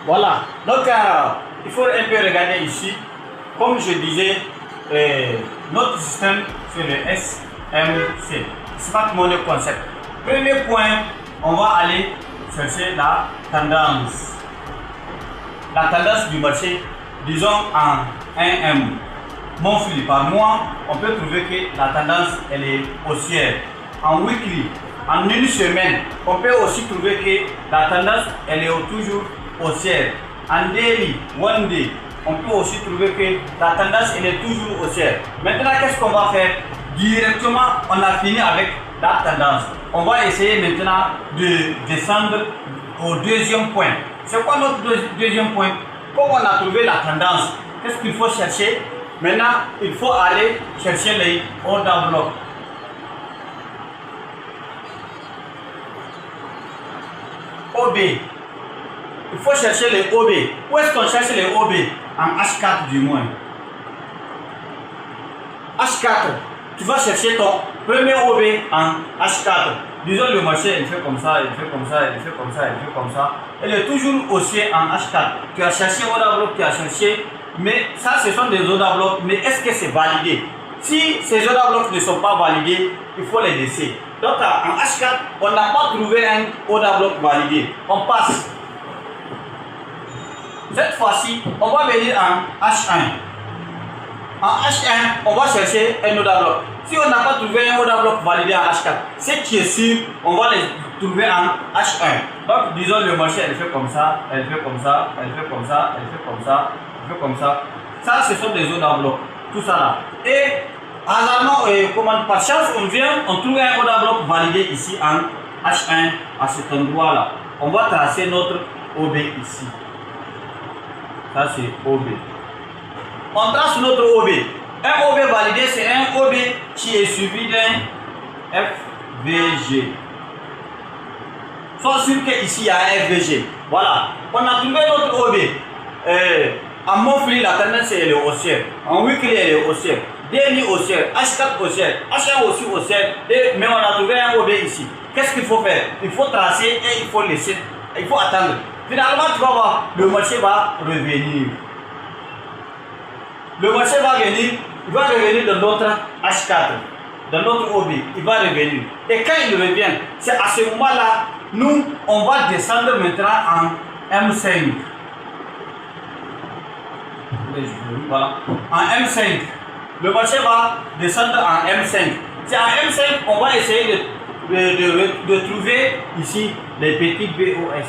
Voilà, donc il faut un peu regarder ici. Comme je disais, notre système c'est le SMC, Smart Money Concept. Premier point, on va aller chercher la tendance. La tendance du marché, disons en 1M. Monthly par mois, on peut trouver que la tendance elle est haussière. En weekly, en une semaine, on peut aussi trouver que la tendance elle est toujours haussière. En daily, one day, on peut aussi trouver que la tendance elle est toujours haussière. Maintenant, qu'est-ce qu'on va faire? Directement, on a fini avec la tendance. On va essayer maintenant de descendre au deuxième point. C'est quoi notre deuxième point? Comme on a trouvé la tendance, qu'est-ce qu'il faut chercher? Maintenant, il faut aller chercher les order blocks. OB. Il faut chercher les OB. Où est-ce qu'on cherche les OB? En H4 du moins. H4. Tu vas chercher ton premier OB en H4. Disons le marché, il fait comme ça, il fait comme ça, il fait comme ça, il fait comme ça. Il est toujours haussier en H4. Tu as cherché order block, tu as cherché. Mais ça, ce sont des order blocks. Mais est-ce que c'est validé? Si ces order blocks ne sont pas validés, il faut les laisser. Donc en H4, on n'a pas trouvé un order block validé. On passe. Cette fois-ci, on va venir en H1. En H1, on va chercher un order block. Si on n'a pas trouvé un order block validé en H4, ce qui est sûr, on va les trouver en H1. Donc disons le marché, elle fait comme ça, elle fait comme ça, elle fait comme ça, elle fait comme ça, elle fait comme ça. Ça, ce sont des order blocks. Tout ça là. Et hasardement, par chance, on vient, on trouve un order block validé ici en H1 à cet endroit là. On va tracer notre OB ici. Ça c'est OB. On trace notre OB. Un OB validé, c'est un OB qui est suivi d'un FVG. Sois sûr qu'ici il y a un FVG. Voilà. On a trouvé notre OB. En monthly, la tendance elle est haussière. En weekly, elle est haussière. Daily haussière. H4 haussière. H1 aussi haussière. Mais on a trouvé un OB ici. Qu'est-ce qu'il faut faire? Il faut tracer et il faut laisser. Il faut attendre. Finalement, tu vas voir, le marché va revenir. Le marché va venir, il va revenir dans notre H4, dans notre OB, il va revenir. Et quand il revient, c'est à ce moment-là, nous, on va descendre maintenant en M5. En M5. Le marché va descendre en M5. C'est en M5 on va essayer de trouver ici les petits BOS.